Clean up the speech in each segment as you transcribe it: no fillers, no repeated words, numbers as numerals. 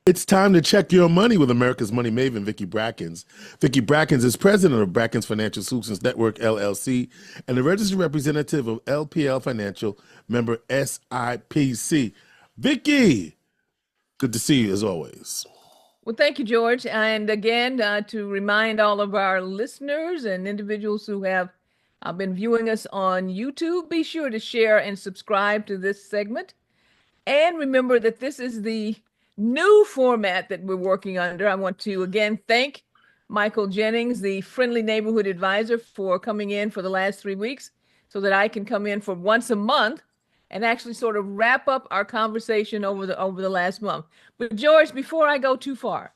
It's time to check your money with America's money maven, Vicki Brackens. Vicki Brackens is president of Brackens Financial Solutions Network, LLC, and the registered representative of LPL Financial, member SIPC. Vicki, good to see you as always. Well, thank you, George. And again, to remind all of our listeners and individuals who have been viewing us on YouTube, be sure to share and subscribe to this segment. And remember that this is the new format that we're working under. I want to again thank Michael Jennings, the friendly neighborhood advisor, for coming in for the last 3 weeks so that I can come in for once a month and actually sort of wrap up our conversation over the last month. But George, before I go too far,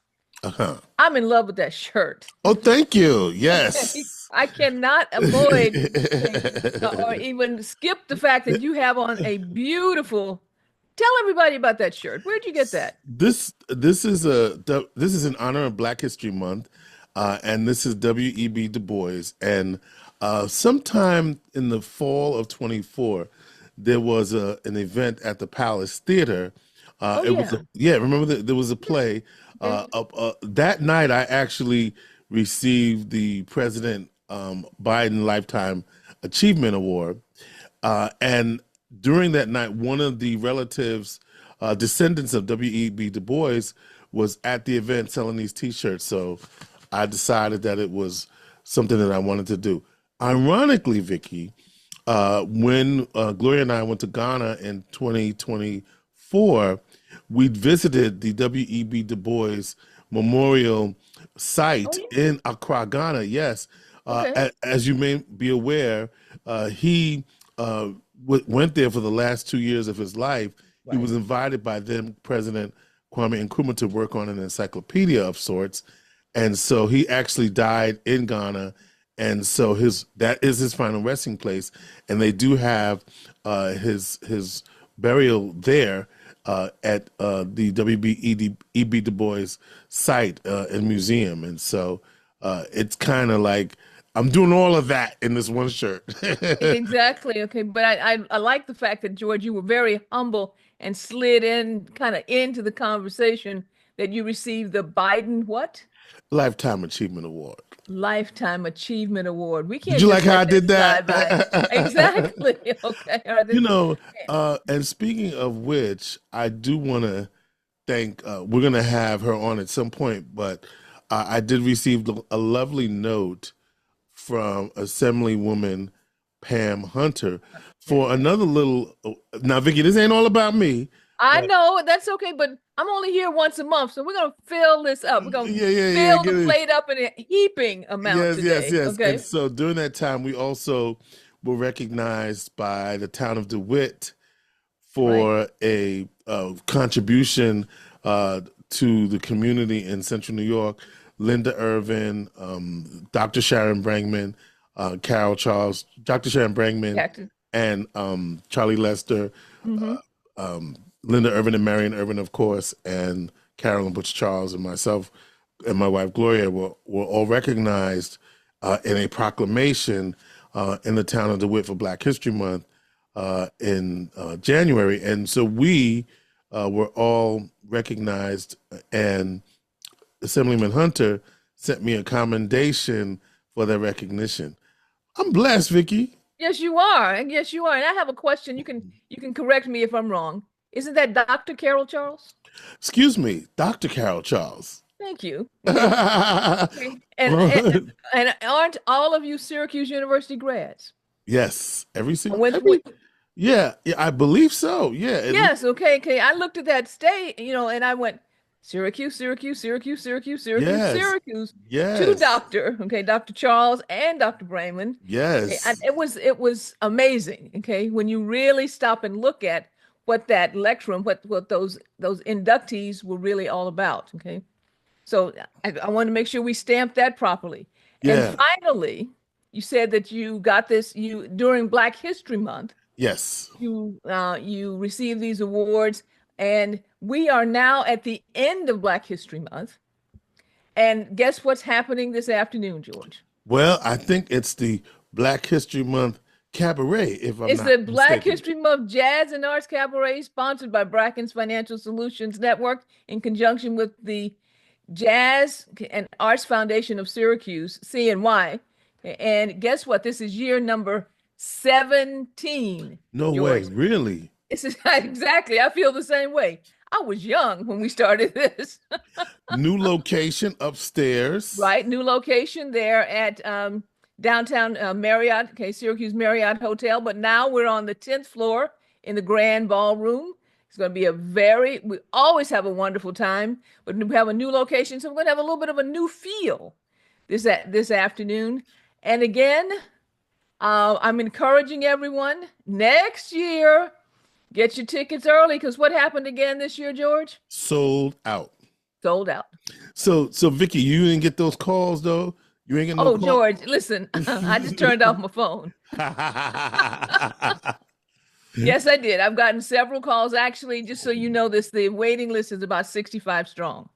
I'm in love with that shirt. Oh, thank you. Yes. I cannot avoid or even skip the fact that you have on a beautiful. Tell everybody about that shirt. Where'd you get that? This is in honor of Black History Month, and this is W.E.B. Du Bois. And sometime in the fall of 24, there was an event at the Palace Theater. Remember there was a play. That night, I actually received the President Biden Lifetime Achievement Award, and during that night, one of the relatives, descendants of W.E.B. Du Bois, was at the event selling these T-shirts. So I decided that it was something that I wanted to do. Ironically, Vicki, when Gloria and I went to Ghana in 2024, we visited the W.E.B. Du Bois Memorial Site in Accra, Ghana. Yes. Okay. As you may be aware, he went there for the last 2 years of his life. Right. He was invited by then President Kwame Nkrumah to work on an encyclopedia of sorts. And so he actually died in Ghana. And so that is his final resting place. And they do have his burial there at the W.E.B. Du Bois site and museum. And so it's kind of like I'm doing all of that in this one shirt. Exactly. Okay. But I like the fact that, George, you were very humble and slid in kind of into the conversation that you received the Biden what? Lifetime Achievement Award. Lifetime Achievement Award. We can't. Did you like how I did that? Exactly. Okay. And speaking of which, I do want to thank, we're going to have her on at some point, but I did receive a lovely note from Assemblywoman Pam Hunter for another little. Now, Vicki, this ain't all about me. I know that's okay, but I'm only here once a month, so we're gonna fill this up. We're gonna fill the plate up in a heaping amount today. Yes. Okay. And so during that time, we also were recognized by the town of DeWitt for a contribution to the community in Central New York. Linda Irvin, Dr. Sharon Brangman, Carol Charles, Dr. Sharon Brangman, and Charlie Lester, Linda Irvin and Marion Irvin, of course, and Carolyn Butch Charles and myself and my wife Gloria were all recognized in a proclamation in the town of DeWitt for Black History Month in January. And so we were all recognized, and Assemblyman Hunter sent me a commendation for their recognition. I'm blessed, Vicki. Yes, you are. And yes, you are. And I have a question. You can correct me if I'm wrong. Isn't that Dr. Carol Charles? Excuse me, Dr. Carol Charles. Thank you. Okay. And aren't all of you Syracuse University grads? Yes, yeah, I believe so. Yeah. Yes. Okay. I looked at that state, and I went, Syracuse. Yes. To Dr. Charles and Dr. Brayman. Yes. Okay, it was amazing. Okay. When you really stop and look at what that lecture and what those inductees were really all about. Okay. So I want to make sure we stamp that properly. Yeah. And finally, you said that you got this during Black History Month. Yes. You received these awards. And we are now at the end of Black History Month. And guess what's happening this afternoon, George? Well, I think it's the Black History Month Cabaret, if I'm It's not the Black mistaken. History Month Jazz and Arts Cabaret, sponsored by Brackens Financial Solutions Network in conjunction with the Jazz and Arts Foundation of Syracuse, CNY. And guess what? This is year number 17, No way, George. really? This is exactly, I feel the same way. I was young when we started this. New location upstairs. Right, new location there at downtown Marriott, okay, Syracuse Marriott Hotel. But now we're on the 10th floor in the grand ballroom. It's going to be we always have a wonderful time, but we have a new location, so we're going to have a little bit of a new feel this afternoon. And again, I'm encouraging everyone next year, get your tickets early, because what happened again this year, George? Sold out. Sold out. So Vicki, you didn't get those calls though? You ain't get no Oh, call? George, listen, I just turned off my phone. Yes, I did. I've gotten several calls. Actually, just so you know this, the waiting list is about 65 strong.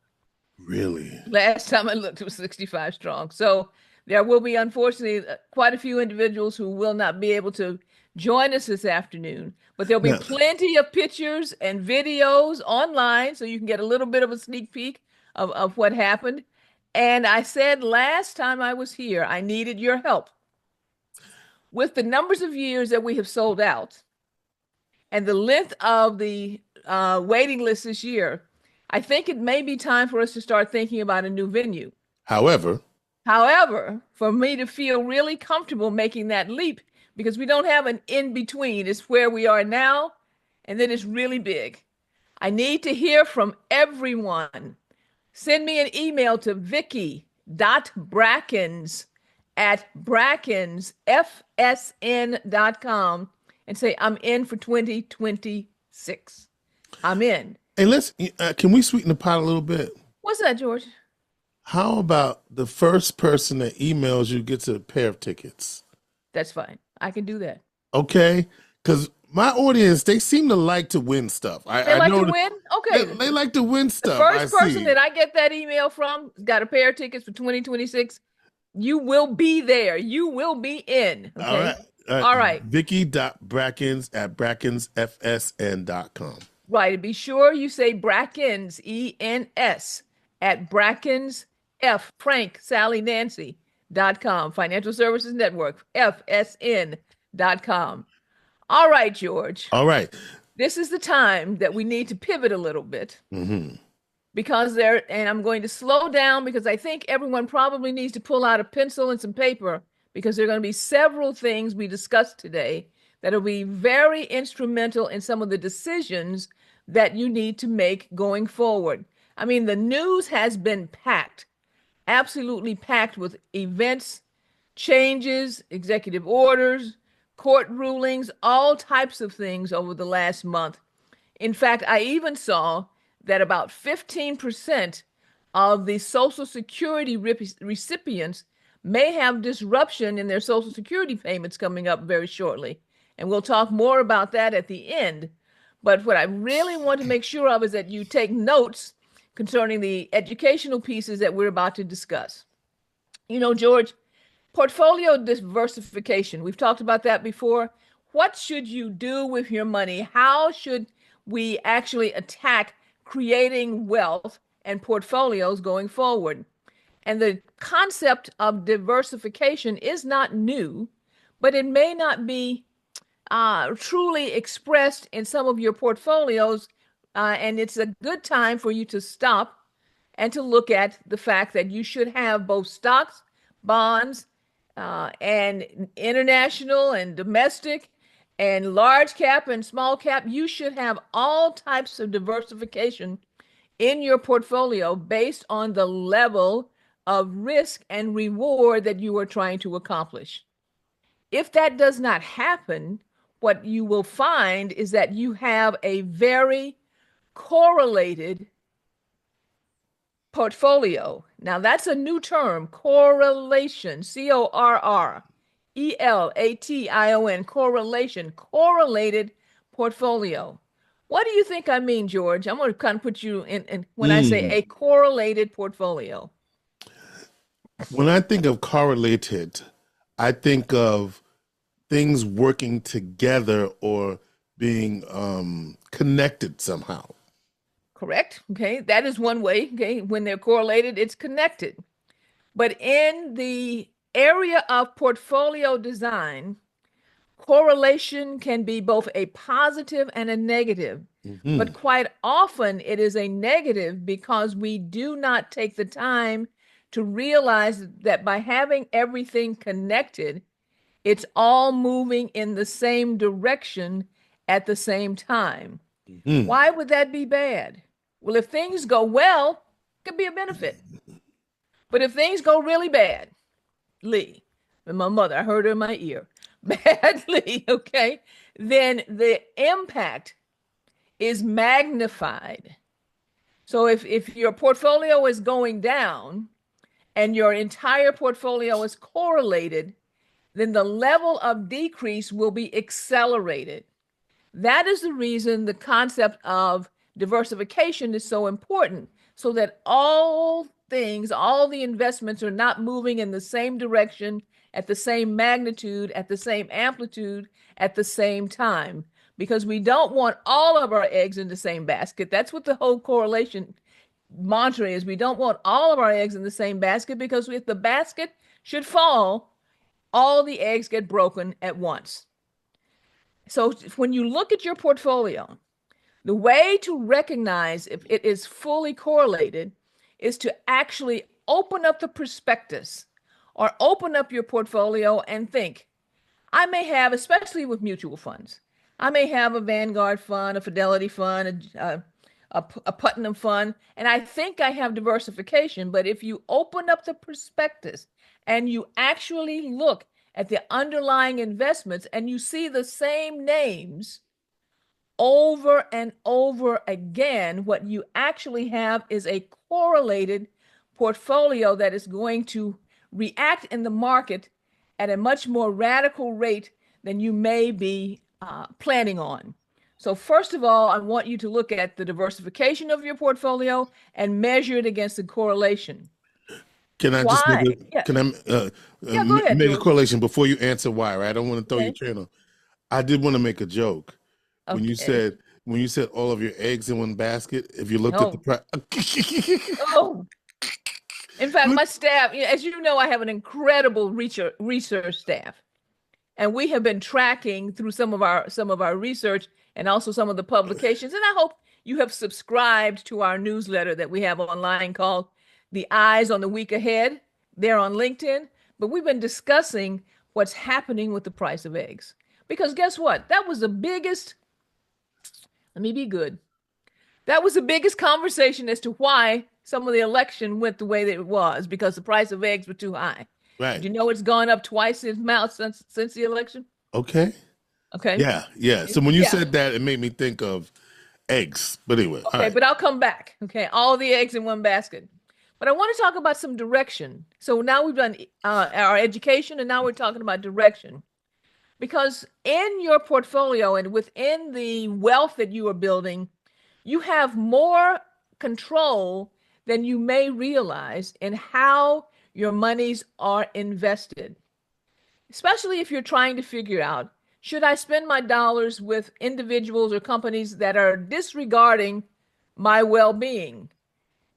Really? Last time I looked, it was 65 strong. So there will be, unfortunately, quite a few individuals who will not be able to join us this afternoon, but there'll be Now, plenty of pictures and videos online so you can get a little bit of a sneak peek of what happened. And I said last time I was here, I needed your help. With the numbers of years that we have sold out and the length of the waiting list this year, I think it may be time for us to start thinking about a new venue. however, However, for me to feel really comfortable making that leap, because we don't have an in between, it's where we are now, and then it's really big. I need to hear from everyone. Send me an email to vicky.brackens@brackensfsn.com and say, I'm in for 2026. I'm in. hey, can we sweeten the pot a little bit? What's that, George? How about the first person that emails you gets a pair of tickets? That's fine. I can do that. Okay? Because my audience, they seem to like to win stuff. They I like to know win? they, Okay. they like to win The stuff. I first person see. that I get that email from got a pair of tickets for 2026. You will be there. You will be in. All Okay. right. All right. Vicky.brackens@brackensfsn.com. Right. And be sure you say Brackens, ENS, at Brackens, Frank, Sally, Nancy.com. Financial Services Network, FSN.com. All right, George. All right. This is the time that we need to pivot a little bit. Because and I'm going to slow down because I think everyone probably needs to pull out a pencil and some paper because there are going to be several things we discussed today that will be very instrumental in some of the decisions that you need to make going forward. I mean, the news has been packed, absolutely packed with events, changes, executive orders, court rulings, all types of things over the last month. In fact, I even saw that about 15% of the Social Security recipients may have disruption in their Social Security payments coming up very shortly. And we'll talk more about that at the end. But what I really want to make sure of is that you take notes concerning the educational pieces that we're about to discuss. You know, George, portfolio diversification, we've talked about that before. What should you do with your money? How should we actually attack creating wealth and portfolios going forward? And the concept of diversification is not new, but it may not be truly expressed in some of your portfolios. And it's a good time for you to stop and to look at the fact that you should have both stocks, bonds, and international and domestic and large cap and small cap. You should have all types of diversification in your portfolio based on the level of risk and reward that you are trying to accomplish. If that does not happen, what you will find is that you have a very correlated portfolio. Now, that's a new term, correlation, Correlation, correlated portfolio. What do you think I mean, George? I'm going to kind of put you in when I say a correlated portfolio. When I think of correlated, I think of things working together or being connected somehow. Correct. Okay. That is one way. Okay. When they're correlated, it's connected. But in the area of portfolio design, correlation can be both a positive and a negative. Hmm. But quite often it is a negative because we do not take the time to realize that by having everything connected, it's all moving in the same direction at the same time. Hmm. Why would that be bad? Well, if things go well, it could be a benefit. But if things go really bad, Lee, and my mother, I heard her in my ear, badly, okay, then the impact is magnified. So if your portfolio is going down and your entire portfolio is correlated, then the level of decrease will be accelerated. That is the reason the concept of diversification is so important, so that all things, all the investments are not moving in the same direction, at the same magnitude, at the same amplitude, at the same time. Because we don't want all of our eggs in the same basket. That's what the whole correlation mantra is. We don't want all of our eggs in the same basket because if the basket should fall, all the eggs get broken at once. So when you look at your portfolio, the way to recognize if it is fully correlated is to actually open up the prospectus or open up your portfolio and think, I may have, especially with mutual funds, I may have a Vanguard fund, a Fidelity fund, a Putnam fund, and I think I have diversification. But if you open up the prospectus and you actually look at the underlying investments and you see the same names over and over again, what you actually have is a correlated portfolio that is going to react in the market at a much more radical rate than you may be planning on. So, first of all, I want you to look at the diversification of your portfolio and measure it against the correlation. Can I just make Why? a Yeah. can I Yeah, go ahead, make a George. correlation before you answer why? Right, I don't want to throw your Okay. channel. I did want to make a joke when you Okay. said all of your eggs in one basket. If you looked at the No. price, Oh, in fact, my staff, as you know, I have an incredible research staff, and we have been tracking through some of our research and also some of the publications. And I hope you have subscribed to our newsletter that we have online called "The Eyes on the Week Ahead." They're on LinkedIn, but we've been discussing what's happening with the price of eggs. Because guess what? That was the biggest. Let me be good. That was the biggest conversation as to why some of the election went the way that it was because the price of eggs were too high. Did right? you know it's gone up twice in amount since the election? Okay, Okay. yeah, yeah. So when you Yeah. said that, it made me think of eggs. But anyway, all Okay, right. but I'll come back. Okay. All the eggs in one basket. But I want to talk about some direction. So now we've done our education and now we're talking about direction. Because in your portfolio and within the wealth that you are building, you have more control than you may realize in how your monies are invested, especially if you're trying to figure out, should I spend my dollars with individuals or companies that are disregarding my well being?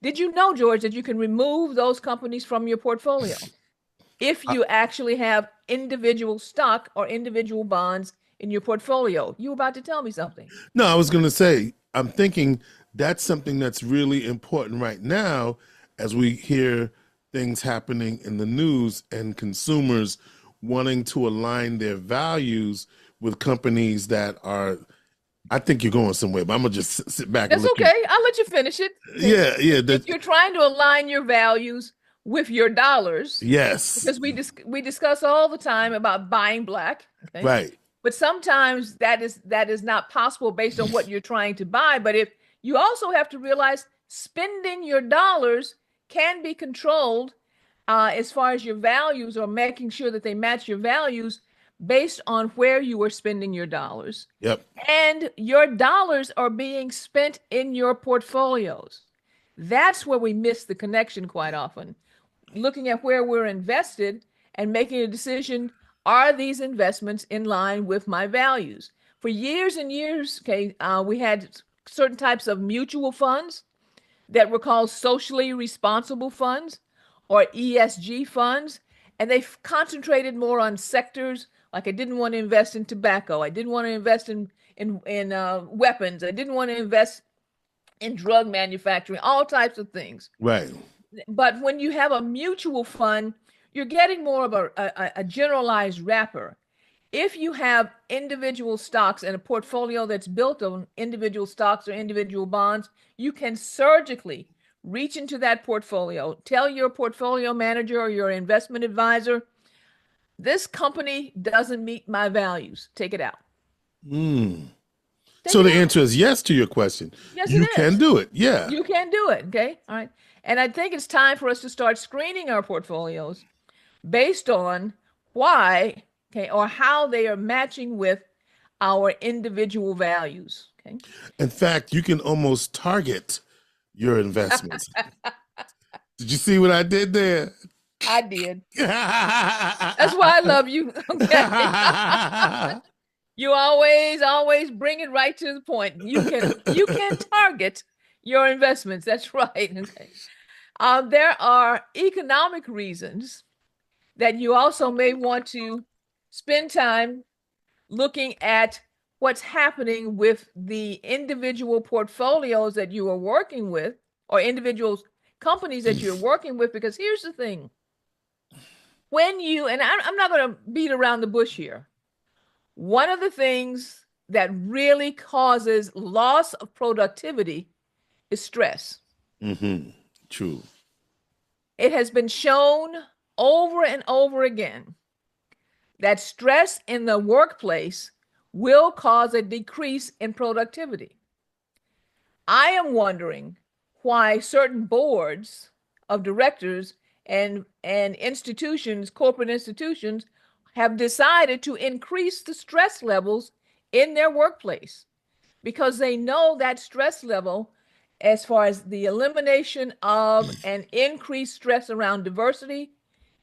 Did you know, George, that you can remove those companies from your portfolio if I, you actually have individual stock or individual bonds in your portfolio? You were about to tell me something. no, I was going to say, I'm thinking that's something that's really important right now as we hear things happening in the news and consumers wanting to align their values with companies that are. I think you're going somewhere, but I'm gonna just sit back and That's let you. okay. I'll let you finish it. Okay. Yeah, yeah, If you're trying to align your values with your dollars, yes, because we discuss all the time about buying black, okay? right. But sometimes that is not possible based on what you're trying to buy. But if you also have to realize spending your dollars can be controlled as far as your values or making sure that they match your values based on where you are spending your dollars. Yep. And your dollars are being spent in your portfolios. That's where we miss the connection quite often. Looking at where we're invested and making a decision Are these investments in line with my values? For years and years, okay, we had certain types of mutual funds that were called socially responsible funds or ESG funds, and they concentrated more on sectors. Like I didn't want to invest in tobacco, I didn't want to invest in weapons, I didn't want to invest in drug manufacturing, all types of things. Right. But when you have a mutual fund, you're getting more of a generalized wrapper. If you have individual stocks and a portfolio that's built on individual stocks or individual bonds, you can surgically reach into that portfolio, tell your portfolio manager or your investment advisor, this company doesn't meet my values. Take it out. Mm. Take So it the out. answer is yes to your question. Yes, it You can is. do it. Yeah. You can do it. Okay. All right. And I think it's time for us to start screening our portfolios based on why, okay, or how they are matching with our individual values. Okay. In fact, you can almost target your investments. Did you see what I did there? I did. That's why I love you. Okay. You always bring it right to the point. You can target your investments. That's right. Okay. There are economic reasons that you also may want to spend time looking at what's happening with the individual portfolios that you are working with or individual companies that you're working with. Because here's the thing, when you, and I'm not going to beat around the bush here, one of the things that really causes loss of productivity is stress. Mm-hmm. True. It has been shown over and over again that stress in the workplace will cause a decrease in productivity. I am wondering why certain boards of directors and institutions, corporate institutions, have decided to increase the stress levels in their workplace because they know that stress level, as far as the elimination of and increased stress around diversity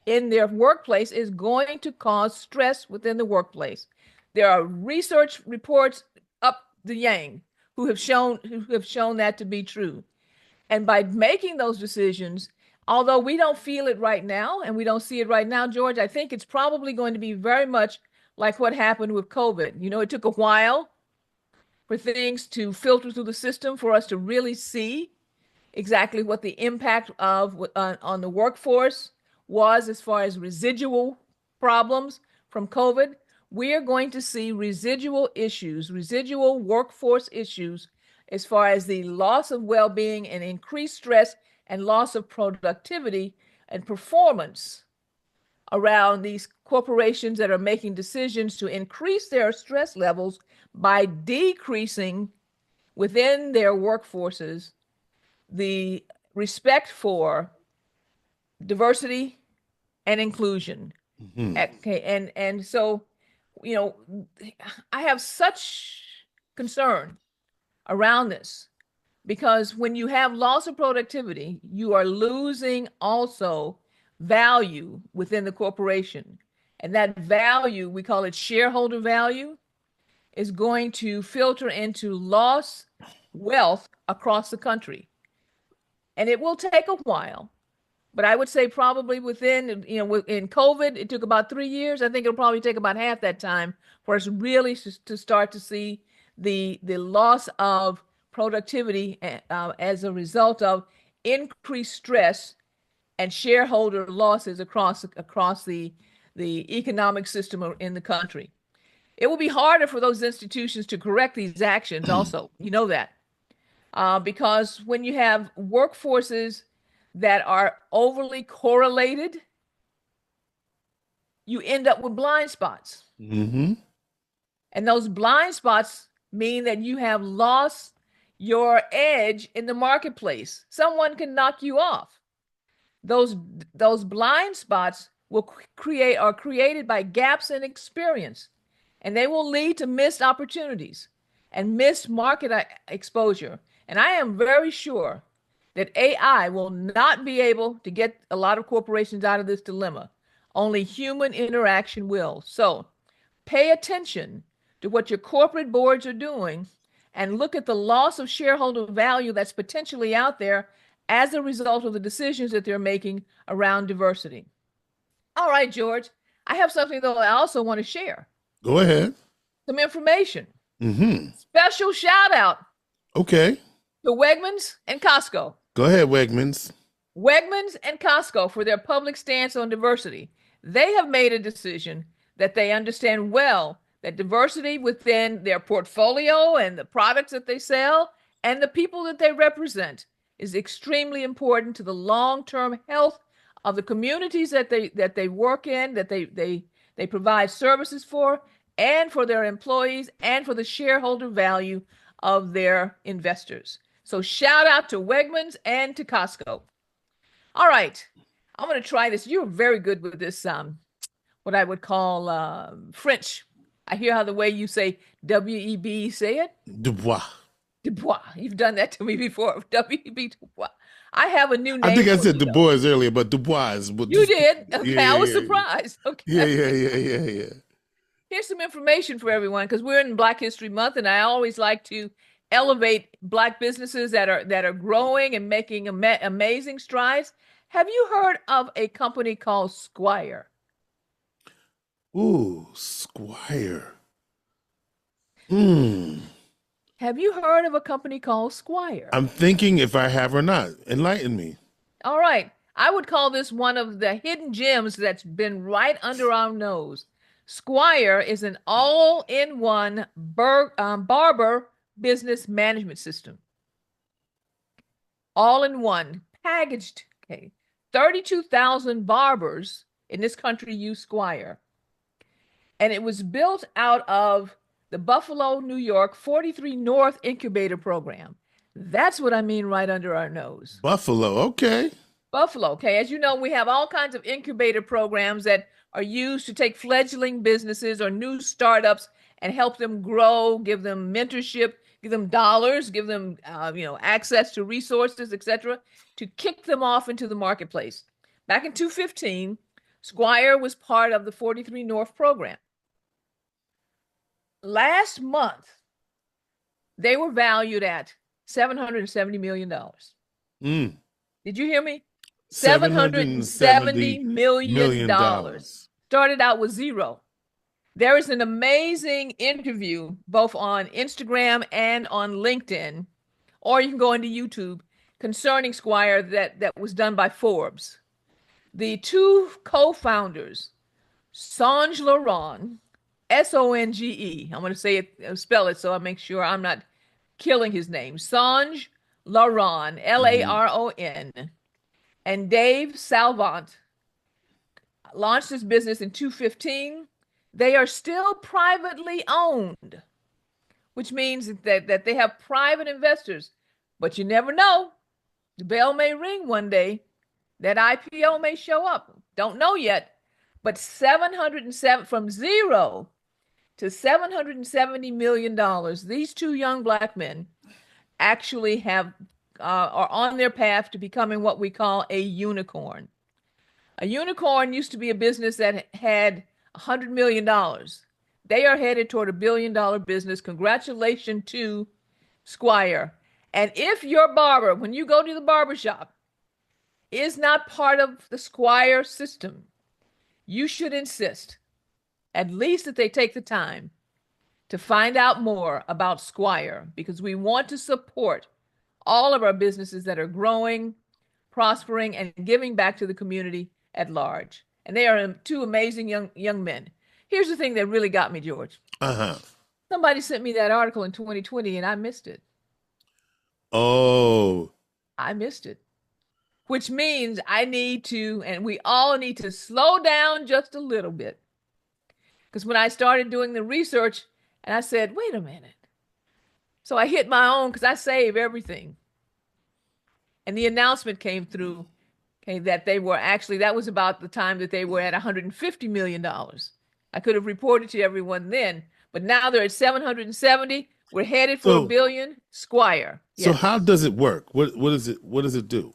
in their workplace, is going to cause stress within the workplace. There are research reports up the yang who have shown that to be true. And by making those decisions, although we don't feel it right now and we don't see it right now, George, I think it's probably going to be very much like what happened with COVID. It took a while for things to filter through the system for us to really see exactly what the impact of on the workforce was as far as residual problems from COVID. We are going to see residual issues, residual workforce issues, as far as the loss of well-being and increased stress and loss of productivity and performance around these corporations that are making decisions to increase their stress levels by decreasing within their workforces the respect for diversity and inclusion. Mm-hmm. Okay, and so, you know, I have such concern around this because when you have loss of productivity, you are losing also value within the corporation. And that value, we call it shareholder value, is going to filter into lost wealth across the country. And it will take a while, but I would say probably within, in COVID, it took about 3 years. I think it'll probably take about half that time for us really to start to see the loss of productivity as a result of increased stress and shareholder losses across the economic system in the country. It will be harder for those institutions to correct these actions also. You know that. Because when you have workforces that are overly correlated, you end up with blind spots. Mm-hmm. And those blind spots mean that you have lost your edge in the marketplace. Someone can knock you off. Those those blind spots will are created by gaps in experience, and they will lead to missed opportunities and missed market exposure. And I am very sure that AI will not be able to get a lot of corporations out of this dilemma. Only human interaction will. So pay attention to what your corporate boards are doing and look at the loss of shareholder value that's potentially out there as a result of the decisions that they're making around diversity. All right, George, I have something though I also want to share. Go ahead. Some information. Mm-hmm. Special shout out Okay. to Wegmans and Costco. Go ahead, Wegmans. Wegmans and Costco for their public stance on diversity. They have made a decision that they understand well that diversity within their portfolio and the products that they sell and the people that they represent is extremely important to the long-term health of the communities that they work in, that they provide services for, and for their employees and for the shareholder value of their investors. So shout out to Wegmans and to Costco. All right, I'm going to try this. You're very good with this, what I would call French. I hear how the way you say W-E-B, say it. Dubois. Dubois. You've done that to me before. W-E-B Dubois. I have a new name. I think I for said you, Du Bois earlier, but Dubois is what you did. Okay, yeah, I was yeah, surprised. Okay. Yeah. Here's some information for everyone because we're in Black History Month, and I always like to elevate Black businesses that are growing and making amazing strides. Have you heard of a company called Squire? Ooh, Squire. Hmm. Have you heard of a company called Squire? I'm thinking if I have or not. Enlighten me. All right. I would call this one of the hidden gems that's been right under our nose. Squire is an all-in-one barber business management system. All-in-one, packaged. Okay. 32,000 barbers in this country use Squire. And it was built out of the Buffalo, New York 43 North Incubator Program. That's what I mean right under our nose. Buffalo, okay. Buffalo, okay. As you know, we have all kinds of incubator programs that are used to take fledgling businesses or new startups and help them grow, give them mentorship, give them dollars, give them access to resources, etc., to kick them off into the marketplace. Back in 2015, Squire was part of the 43 North program. Last month, they were valued at $770 million. Did you hear me? $770 million. Started out with zero. There is an amazing interview both on Instagram and on LinkedIn, or you can go into YouTube, concerning Squire that was done by Forbes. The two co-founders, Songe Laron, S-O-N-G-E. I'm going to say it, spell it so I make sure I'm not killing his name. Songe Laron, L-A-R-O-N, and Dave Salvant launched this business in 2015. They are still privately owned, which means that they have private investors. But you never know. The bell may ring one day. That IPO may show up. Don't know yet. But 707 from zero to $770 million, these two young Black men actually are on their path to becoming what we call a unicorn. A unicorn used to be a business that had $100 million. They are headed toward $1 billion business. Congratulations to Squire. And if your barber, when you go to the barbershop, is not part of the Squire system, you should insist at least that they take the time to find out more about Squire, because we want to support all of our businesses that are growing, prospering, and giving back to the community at large. And they are two amazing young men. Here's the thing that really got me, George. Somebody sent me that article in 2020 and I missed it. Oh. I missed it. Which means I need to, and we all need to slow down just a little bit. Because when I started doing the research, and I said, wait a minute. So I hit my own because I save everything. And the announcement came through, okay, that they were actually, that was about the time that they were at $150 million. I could have reported to everyone then, but now they're at 770. We're headed for $1 billion. Squire. Yes. So how does it work? What does it do?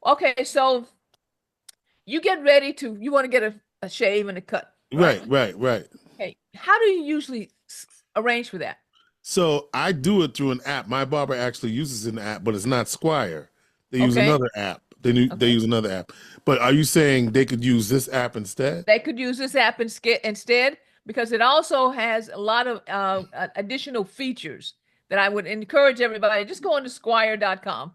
Okay, so you get ready you want to get a shave and a cut. Right, right, right. Okay. How do you usually arrange for that? So I do it through an app. My barber actually uses an app, but it's not Squire. They use Okay. another app. They use another app. But are you saying they could use this app instead? They could use this app instead because it also has a lot of additional features that I would encourage everybody. Just go on to squire.com.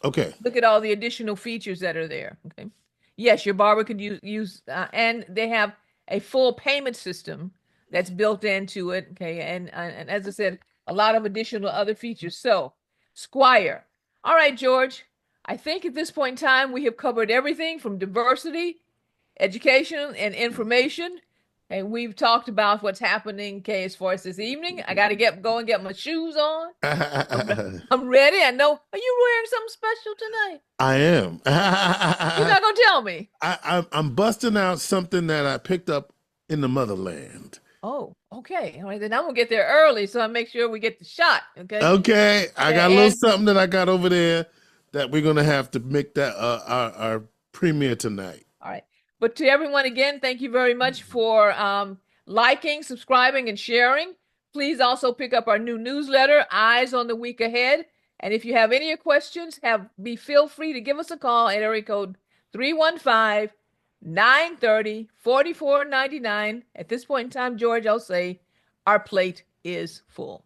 Okay. Look at all the additional features that are there. Okay. Yes, your barber could use and they have a full payment system that's built into it. Okay. And as I said, a lot of additional other features. So, Squire. All right, George. I think at this point in time, we have covered everything from diversity, education, and information. And we've talked about what's happening, okay, as far as this evening. I got to go and get my shoes on. I'm ready. I know. Are you wearing something special tonight? I am. You're not going to tell me. I'm busting out something that I picked up in the motherland. Oh, okay. All right, then I'm going to get there early so I make sure we get the shot. Okay. Okay. I got a little something that I got over there that we're going to have to make that our premiere tonight. All right. But to everyone, again, thank you very much for liking, subscribing, and sharing. Please also pick up our new newsletter, Eyes on the Week Ahead. And if you have any questions, feel free to give us a call at area code 315-930-4499. At this point in time, George, I'll say our plate is full.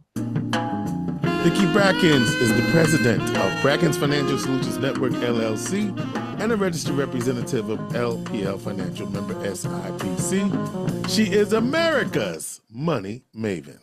Vicki Brackens is the president of Brackens Financial Solutions Network, LLC, and a registered representative of LPL Financial, member SIPC. She is America's money maven.